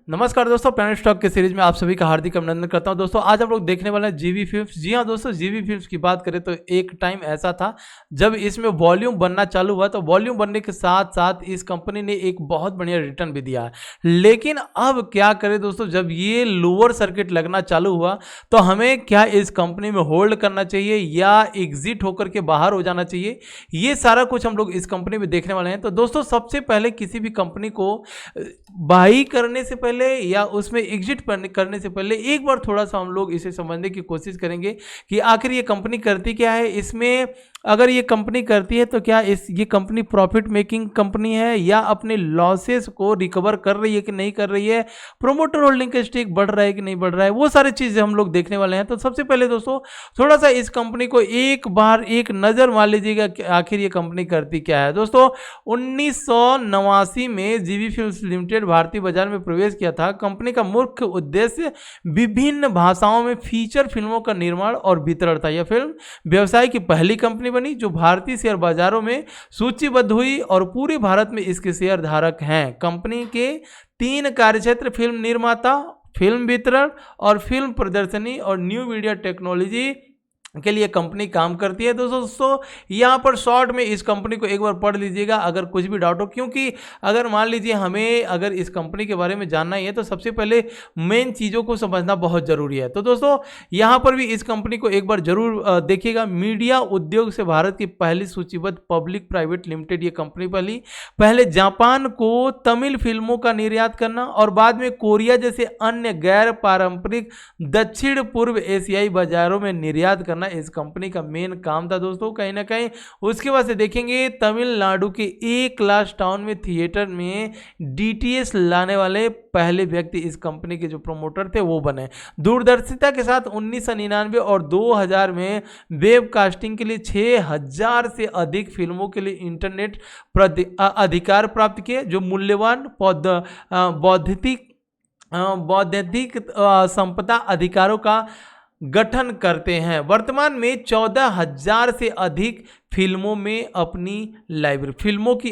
नमस्कार दोस्तों, planet stock के सीरीज में आप सभी का हार्दिक अभिनंदन करता हूं। दोस्तों आज हम लोग देखने वाले हैं जीवी फिल्म्स। जी हां दोस्तों, जीवी फिल्म्स की बात करें तो एक टाइम ऐसा था जब इसमें वॉल्यूम बनना चालू हुआ, तो वॉल्यूम बनने के साथ साथ इस कंपनी ने एक बहुत बढ़िया रिटर्न भी दिया है। लेकिन अब क्या करें दोस्तों, जब ये लोअर सर्किट लगना चालू हुआ तो हमें क्या इस कंपनी में होल्ड करना चाहिए या एग्जिट होकर के बाहर हो जाना चाहिए, ये सारा कुछ हम लोग इस कंपनी में देखने वाले हैं। तो दोस्तों सबसे पहले किसी भी कंपनी को बाई करने से पहले या उसमें एग्जिट करने से पहले एक बार थोड़ा सा हम लोग इसे समझने की कोशिश करेंगे कि आखिर ये कंपनी करती क्या है। इसमें अगर ये कंपनी करती है तो क्या ये कंपनी प्रॉफिट मेकिंग कंपनी है या अपने लॉसेस को रिकवर कर रही है कि नहीं कर रही है, प्रमोटर होल्डिंग का स्टेक बढ़ रहा है कि नहीं बढ़ रहा है, वो सारी चीजें हम लोग देखने वाले हैं। तो सबसे पहले दोस्तों थोड़ा सा इस कंपनी को एक बार एक नजर मार लीजिएगा कि आखिर ये कंपनी करती क्या है। दोस्तों 1989 में जीवी फिल्म्स लिमिटेड भारतीय बाजार में प्रवेश किया था। कंपनी का मुख्य उद्देश्य विभिन्न भाषाओं में फीचर फिल्मों का निर्माण और वितरण था। यह फिल्म व्यवसाय की पहली कंपनी बनी जो भारतीय शेयर बाजारों में सूचीबद्ध हुई और पूरे भारत में इसके शेयर धारक हैं। कंपनी के 3 कार्यक्षेत्र फिल्म निर्माता, फिल्म वितरण और फिल्म प्रदर्शनी और न्यू मीडिया टेक्नोलॉजी के लिए कंपनी काम करती है। दोस्तों यहाँ पर शॉर्ट में इस कंपनी को एक बार पढ़ लीजिएगा अगर कुछ भी डाउट हो, क्योंकि अगर मान लीजिए हमें अगर इस कंपनी के बारे में जानना ही है तो सबसे पहले मेन चीज़ों को समझना बहुत ज़रूरी है। तो दोस्तों यहाँ पर भी इस कंपनी को एक बार जरूर देखिएगा। मीडिया उद्योग से भारत की पहली सूचीबद्ध पब्लिक प्राइवेट लिमिटेड ये कंपनी पहले जापान को तमिल फिल्मों का निर्यात करना और बाद में कोरिया जैसे अन्य गैर पारंपरिक दक्षिण पूर्व एशियाई बाजारों में निर्यात करना इस कंपनी का मेन काम था। दोस्तों कहीं ना कहीं उसके बाद से देखेंगे तमिलनाडु के एक क्लास टाउन में थिएटर में डीटीएस लाने वाले पहले व्यक्ति इस कंपनी के जो प्रमोटर थे वो बने। दूरदर्शिता के साथ 1999 और 2000 में वेब कास्टिंग के लिए 6000 से अधिक फिल्मों के लिए इंटरनेट अधिकार प्राप्त किए जो मूल्यवान बौद्धिक संपदा अधिकारों का गठन करते हैं। वर्तमान में 14,000 से अधिक फिल्मों की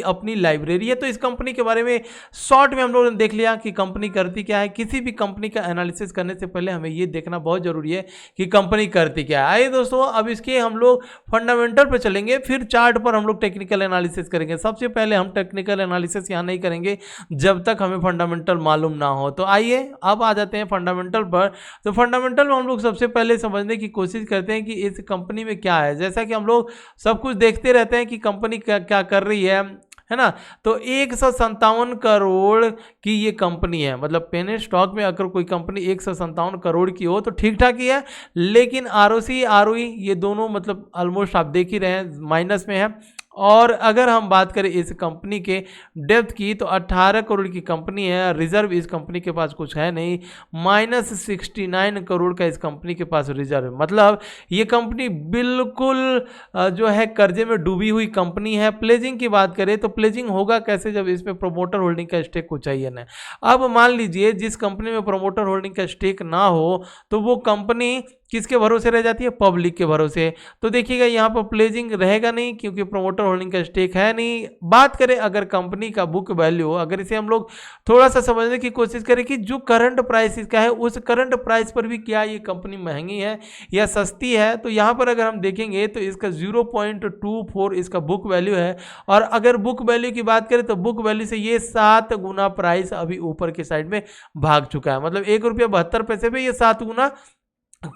अपनी लाइब्रेरी है। तो इस कंपनी के बारे में शॉर्ट में हम लोगों ने देख लिया कि कंपनी करती क्या है। किसी भी कंपनी का एनालिसिस करने से पहले हमें ये देखना बहुत जरूरी है कि कंपनी करती क्या है। आइए दोस्तों अब इसके हम लोग फंडामेंटल पर चलेंगे, फिर चार्ट पर हम लोग टेक्निकल एनालिसिस करेंगे। सबसे पहले हम टेक्निकल एनालिसिस यहाँ नहीं करेंगे जब तक हमें फंडामेंटल मालूम ना हो। तो आइए अब आ जाते हैं फंडामेंटल पर। तो फंडामेंटल में हम लोग सबसे पहले समझने की कोशिश करते हैं कि इस कंपनी में क्या है। जैसा कि हम लोग सब कुछ देखते रहते हैं कि कंपनी क्या कर रही है ना। तो 157 करोड़ की ये कंपनी है, मतलब पेनी स्टॉक में अगर कोई कंपनी 157 करोड़ की हो तो ठीक ठाक ही है। लेकिन आरओसी आरओई ये दोनों मतलब ऑलमोस्ट आप देख ही रहे हैं माइनस में है। और अगर हम बात करें इस कंपनी के डेप्थ की तो 18 करोड़ की कंपनी है। रिजर्व इस कंपनी के पास कुछ है नहीं, -69 करोड़ का इस कंपनी के पास रिजर्व है। मतलब ये कंपनी बिल्कुल जो है कर्जे में डूबी हुई कंपनी है। प्लेजिंग की बात करें तो प्लेजिंग होगा कैसे जब इसमें प्रमोटर होल्डिंग का स्टेक को चाहिए ना। अब मान लीजिए जिस कंपनी में प्रमोटर होल्डिंग का स्टेक ना हो तो वो कंपनी किसके भरोसे रह जाती है, पब्लिक के भरोसे। तो देखिएगा यहाँ पर प्लेजिंग रहेगा नहीं क्योंकि प्रमोटर होल्डिंग का स्टेक है नहीं। बात करें अगर कंपनी का बुक वैल्यू, अगर इसे हम लोग थोड़ा सा समझने की कोशिश करें कि जो करंट प्राइस इसका है उस करंट प्राइस पर भी क्या ये कंपनी महंगी है या सस्ती है, तो यहाँ पर अगर हम देखेंगे तो इसका 0.24 इसका बुक वैल्यू है। और अगर बुक वैल्यू की बात करें तो बुक वैल्यू से ये 7 गुना प्राइस अभी ऊपर के साइड में भाग चुका है। मतलब ₹1.72 पे ये 7 गुना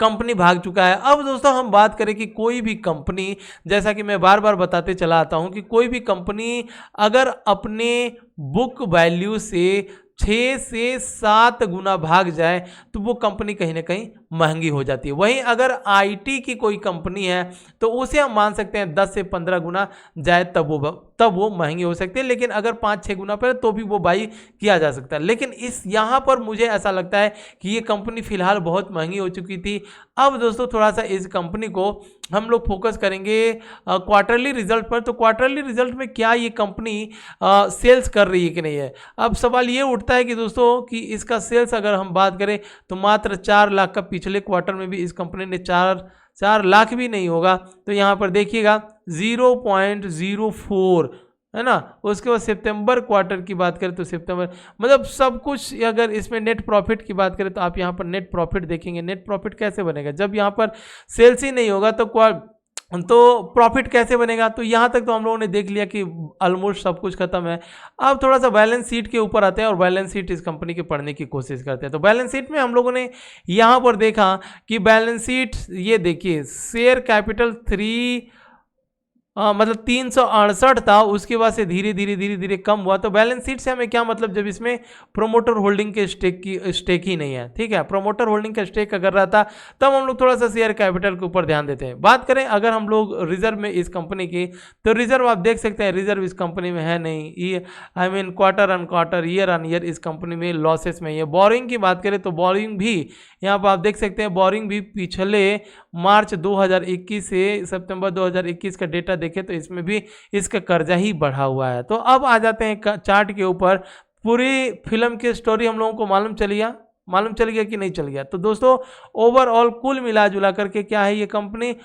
कंपनी भाग चुका है। अब दोस्तों हम बात करें कि कोई भी कंपनी, जैसा कि मैं बार बार बताते चला आता हूं कि कोई भी कंपनी अगर अपने बुक वैल्यू से 6 से 7 गुना भाग जाए तो वो कंपनी कहीं ना कहीं महंगी हो जाती है। वहीं अगर आईटी की कोई कंपनी है तो उसे हम मान सकते हैं 10 से 15 गुना जाए तब वो महंगी हो सकती है। लेकिन अगर 5-6 गुना पर तो भी वो बाई किया जा सकता है। लेकिन इस यहाँ पर मुझे ऐसा लगता है कि ये कंपनी फिलहाल बहुत महंगी हो चुकी थी। अब दोस्तों थोड़ा सा इस कंपनी को हम लोग फोकस करेंगे क्वार्टरली रिजल्ट पर। तो क्वार्टरली रिजल्ट में क्या ये कंपनी सेल्स कर रही है कि नहीं है। अब सवाल ये उठता है कि दोस्तों कि इसका सेल्स अगर हम बात करें तो मात्र 4 लाख का, पिछले क्वार्टर में भी इस कंपनी ने 4 लाख भी नहीं होगा। तो यहाँ पर देखिएगा 0.04 है ना। उसके बाद सितंबर क्वार्टर की बात करें तो सितंबर, मतलब सब कुछ अगर इसमें नेट प्रॉफिट की बात करें तो आप यहाँ पर नेट प्रॉफिट देखेंगे। नेट प्रॉफिट कैसे बनेगा, जब यहाँ पर सेल्स ही नहीं होगा तो प्रॉफिट कैसे बनेगा। तो यहाँ तक तो हम लोगों ने देख लिया कि ऑलमोस्ट सब कुछ खत्म है। अब थोड़ा सा बैलेंस शीट के ऊपर आते हैं और बैलेंस शीट इस कंपनी के पढ़ने की कोशिश करते हैं। तो बैलेंस शीट में हम लोगों ने यहाँ पर देखा कि बैलेंस शीट, ये देखिए शेयर कैपिटल 368 था, उसके बाद से धीरे धीरे कम हुआ। तो बैलेंस शीट से हमें क्या मतलब, जब इसमें प्रोमोटर होल्डिंग के स्टेक ही नहीं है, ठीक है। प्रोमोटर होल्डिंग का स्टेक अगर रहता तब हम लोग थोड़ा सा शेयर कैपिटल के ऊपर ध्यान देते हैं। बात करें अगर हम लोग रिजर्व में इस कंपनी की, तो रिजर्व आप देख सकते हैं, रिजर्व इस कंपनी में है नहीं। ये quarter on quarter, year on year इस कंपनी में लॉसेस में है। बोरिंग की बात करें तो बोरिंग भी यहाँ पर आप देख सकते हैं, बोरिंग भी पिछले मार्च 2021 से सितंबर 2021 का डेटा देखें तो इसमें भी इसका कर्जा ही बढ़ा हुआ है। तो अब आ जाते हैं चार्ट के ऊपर। पूरी फिल्म की स्टोरी हम लोगों को मालूम चल गया कि नहीं चल गया। तो दोस्तों ओवरऑल कुल मिला जुला करके क्या है, ये कंपनी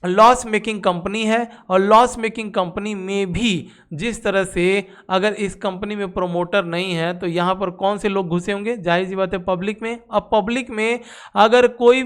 लॉस मेकिंग कंपनी है। और लॉस मेकिंग कंपनी में भी जिस तरह से अगर इस कंपनी में प्रोमोटर नहीं है तो यहाँ पर कौन से लोग घुसे होंगे, जाहिर सी बात है पब्लिक में। अब पब्लिक में अगर कोई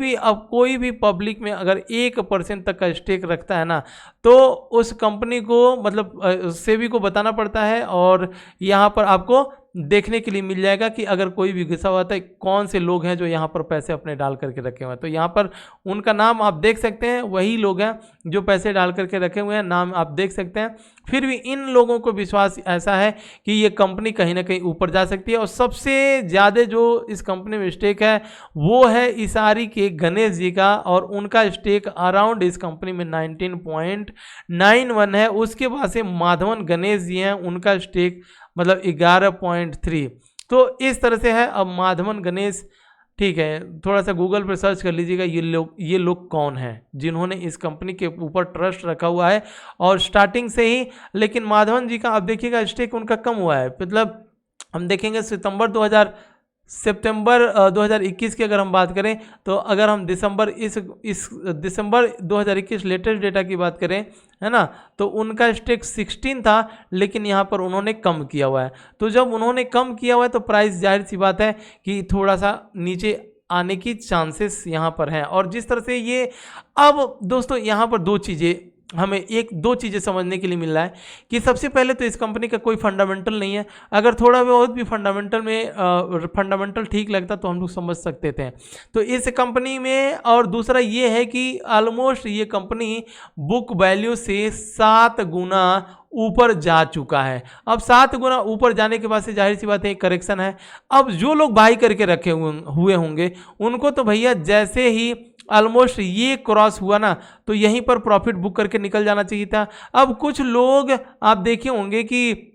भी पब्लिक में अगर 1% तक का स्टेक रखता है ना, तो उस कंपनी को मतलब सेबी को बताना पड़ता है और यहाँ पर आपको देखने के लिए मिल जाएगा कि अगर कोई भी घुसा हुआ था कौन से लोग हैं जो यहाँ पर पैसे अपने डाल करके रखे हुए हैं। तो यहाँ पर उनका नाम आप देख सकते हैं, वही लोग हैं जो पैसे डाल करके रखे हुए हैं, नाम आप देख सकते हैं। फिर भी इन लोगों को विश्वास ऐसा है कि ये कंपनी कहीं ना कहीं ऊपर जा सकती है। और सबसे ज़्यादा जो इस कंपनी में स्टेक है वो है इसारी के गणेश जी का, और उनका स्टेक अराउंड इस कंपनी में 19.91 है। उसके बाद से माधवन गणेश जी हैं, उनका स्टेक मतलब 11.3। तो इस तरह से है। अब माधवन गणेश, ठीक है, थोड़ा सा गूगल पर सर्च कर लीजिएगा ये लोग कौन हैं जिन्होंने इस कंपनी के ऊपर ट्रस्ट रखा हुआ है और स्टार्टिंग से ही। लेकिन माधवन जी का आप देखिएगा स्टेक उनका कम हुआ है। मतलब हम देखेंगे सितंबर 2021 की अगर हम बात करें तो अगर हम दिसंबर 2021 लेटेस्ट डेटा की बात करें, है ना, तो उनका स्टेक 16 था, लेकिन यहाँ पर उन्होंने कम किया हुआ है। तो जब उन्होंने कम किया हुआ है तो प्राइस जाहिर सी बात है कि थोड़ा सा नीचे आने की चांसेस यहाँ पर हैं। और जिस तरह से ये, अब दोस्तों यहाँ पर हमें दो चीज़ें समझने के लिए मिल रहा है कि सबसे पहले तो इस कंपनी का कोई फंडामेंटल नहीं है। अगर थोड़ा बहुत भी फंडामेंटल ठीक लगता तो हम लोग समझ सकते थे तो इस कंपनी में। और दूसरा ये है कि ऑलमोस्ट ये कंपनी बुक वैल्यू से 7 गुना ऊपर जा चुका है। अब 7 गुना ऊपर जाने के बाद से जाहिर सी बात है करेक्शन है। अब जो लोग बाई करके रखे हुए होंगे उनको तो भैया जैसे ही ऑलमोस्ट ये क्रॉस हुआ ना तो यहीं पर प्रॉफिट बुक करके निकल जाना चाहिए था। अब कुछ लोग आप देखे होंगे कि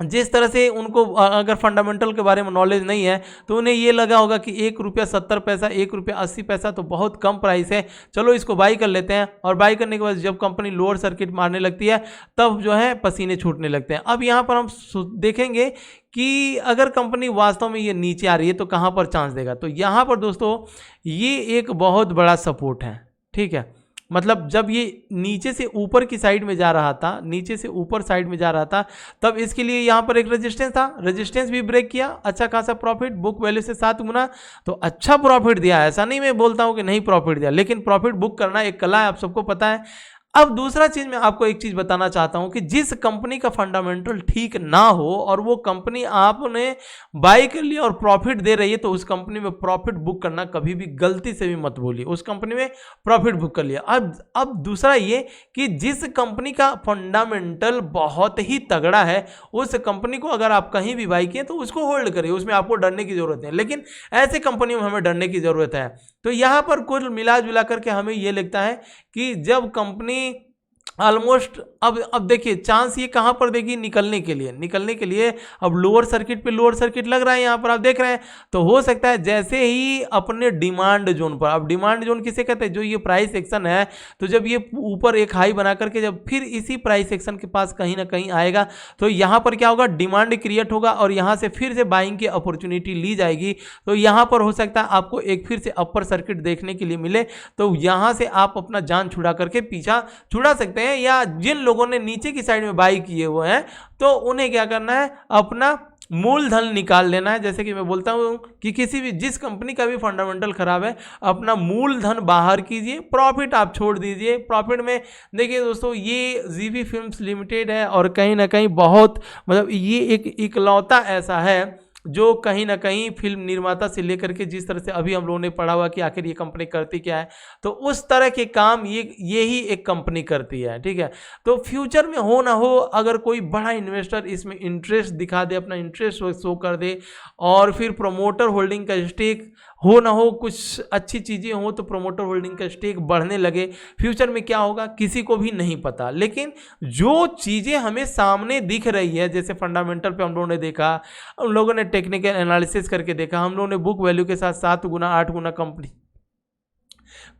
जिस तरह से उनको अगर फंडामेंटल के बारे में नॉलेज नहीं है तो उन्हें ये लगा होगा कि ₹1.70, ₹1.80 तो बहुत कम प्राइस है, चलो इसको बाई कर लेते हैं। और बाई करने के बाद जब कंपनी लोअर सर्किट मारने लगती है तब जो है पसीने छूटने लगते हैं। अब यहाँ पर हम देखेंगे कि अगर कंपनी वास्तव में ये नीचे आ रही है तो कहाँ पर चांस देगा। तो यहाँ पर दोस्तों ये एक बहुत बड़ा सपोर्ट है, ठीक है। मतलब जब ये नीचे से ऊपर की साइड में जा रहा था, तब इसके लिए यहाँ पर एक रेजिस्टेंस था, रेजिस्टेंस भी ब्रेक किया, अच्छा खासा प्रॉफिट, बुक वैल्यू से 7 गुना, तो अच्छा प्रॉफिट दिया। ऐसा नहीं मैं बोलता हूँ कि नहीं प्रॉफिट दिया, लेकिन प्रॉफिट बुक करना एक कला है, आप सबको पता है। अब दूसरा चीज मैं आपको एक चीज बताना चाहता हूं कि जिस कंपनी का फंडामेंटल ठीक ना हो और वो कंपनी आपने बाई कर लिया और प्रॉफिट दे रही है तो उस कंपनी में प्रॉफिट बुक करना कभी भी गलती से भी मत भूलिए। उस कंपनी में प्रॉफिट बुक कर लिया। अब दूसरा ये कि जिस कंपनी का फंडामेंटल बहुत ही तगड़ा है उस कंपनी को अगर आप कहीं भी बाई किए तो उसको होल्ड करिए, उसमें आपको डरने की जरूरत है। लेकिन ऐसे कंपनी में हमें डरने की जरूरत है। तो यहाँ पर कुल मिला जुला करके हमें ये लगता है कि जब कंपनी ऑलमोस्ट अब देखिए चांस ये कहां पर देगी निकलने के लिए। अब लोअर सर्किट पे लोअर सर्किट लग रहा है, यहां पर आप देख रहे हैं। तो हो सकता है जैसे ही अपने डिमांड जोन पर, अब डिमांड जोन किसे कहते हैं, जो ये प्राइस एक्शन है, तो जब ये ऊपर एक हाई बना करके जब फिर इसी प्राइस एक्शन के पास कहीं ना कहीं आएगा तो यहां पर क्या होगा, डिमांड क्रिएट होगा और यहां से फिर से बाइंग की अपॉर्चुनिटी ली जाएगी। तो यहां पर हो सकता है आपको एक फिर से अपर सर्किट देखने के लिए मिले, तो यहां से आप अपना जान छुड़ा करके पीछा छुड़ा सकते हैं। हैं या जिन लोगों ने नीचे की साइड में बाई किए हुए हैं, तो उन्हें क्या करना है, अपना मूलधन निकाल लेना है। जैसे कि मैं बोलता हूं कि किसी भी जिस कंपनी का भी फंडामेंटल खराब है, अपना मूलधन बाहर कीजिए, प्रॉफिट आप छोड़ दीजिए। प्रॉफिट में देखिए दोस्तों, ये जीवी फिल्म्स लिमिटेड है और कहीं ना कहीं बहुत मतलब ये एक इकलौता ऐसा है जो कहीं ना कहीं फिल्म निर्माता से लेकर के, जिस तरह से अभी हम लोगों ने पढ़ा हुआ कि आखिर ये कंपनी करती क्या है, तो उस तरह के काम ये ही एक कंपनी करती है। ठीक है, तो फ्यूचर में हो ना हो, अगर कोई बड़ा इन्वेस्टर इसमें इंटरेस्ट दिखा दे, अपना इंटरेस्ट शो कर दे, और फिर प्रोमोटर होल्डिंग का स्टेक हो ना हो, कुछ अच्छी चीज़ें हो तो प्रोमोटर होल्डिंग का स्टेक बढ़ने लगे, फ्यूचर में क्या होगा किसी को भी नहीं पता। लेकिन जो चीज़ें हमें सामने दिख रही है, जैसे फंडामेंटल पे हम लोगों ने देखा, उन लोगों ने टेक्निकल एनालिसिस करके देखा, हम लोगों ने बुक वैल्यू के साथ 7 गुना 8 गुना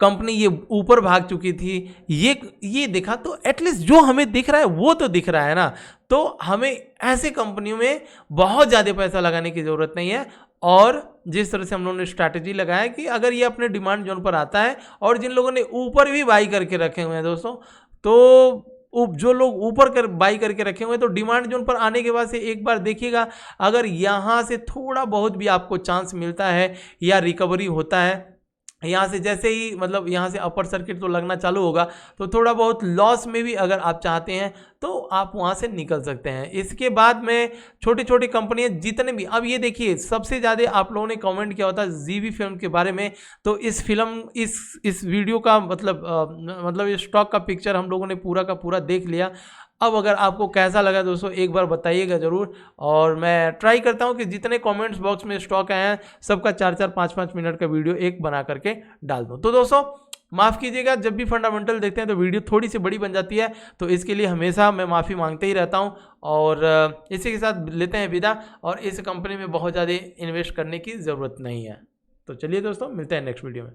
कंपनी ये ऊपर भाग चुकी थी, ये देखा, तो एटलीस्ट जो हमें दिख रहा है वो तो दिख रहा है ना। तो हमें ऐसे कंपनियों में बहुत ज़्यादा पैसा लगाने की ज़रूरत नहीं है। और जिस तरह से हम लोगों ने स्ट्रैटेजी लगाया कि अगर ये अपने डिमांड जोन पर आता है, और जिन लोगों ने ऊपर भी बाई करके रखे हुए हैं दोस्तों, तो जो लोग ऊपर बाई करके रखे हुए हैं, तो डिमांड जोन पर आने के बाद से एक बार देखिएगा, अगर यहाँ से थोड़ा बहुत भी आपको चांस मिलता है या रिकवरी होता है, यहाँ से जैसे ही मतलब यहाँ से अपर सर्किट तो लगना चालू होगा, तो थोड़ा बहुत लॉस में भी अगर आप चाहते हैं तो आप वहाँ से निकल सकते हैं। इसके बाद में छोटी छोटी कंपनियाँ जितने भी, अब ये देखिए सबसे ज़्यादा आप लोगों ने कमेंट किया होता है जीवी फिल्म के बारे में, तो इस फिल्म इस वीडियो का मतलब इस स्टॉक का पिक्चर हम लोगों ने पूरा का पूरा देख लिया। अब अगर आपको कैसा लगा दोस्तों एक बार बताइएगा ज़रूर, और मैं ट्राई करता हूं कि जितने कमेंट्स बॉक्स में स्टॉक आए हैं सबका 4-4 5-5 मिनट का वीडियो एक बना करके डाल दूं। तो दोस्तों माफ़ कीजिएगा, जब भी फंडामेंटल देखते हैं तो वीडियो थोड़ी सी बड़ी बन जाती है, तो इसके लिए हमेशा मैं माफ़ी मांगते ही रहता हूं। और इसी के साथ लेते हैं विदा, और इस कंपनी में बहुत ज़्यादा इन्वेस्ट करने की ज़रूरत नहीं है। तो चलिए दोस्तों, मिलते हैं नेक्स्ट वीडियो में।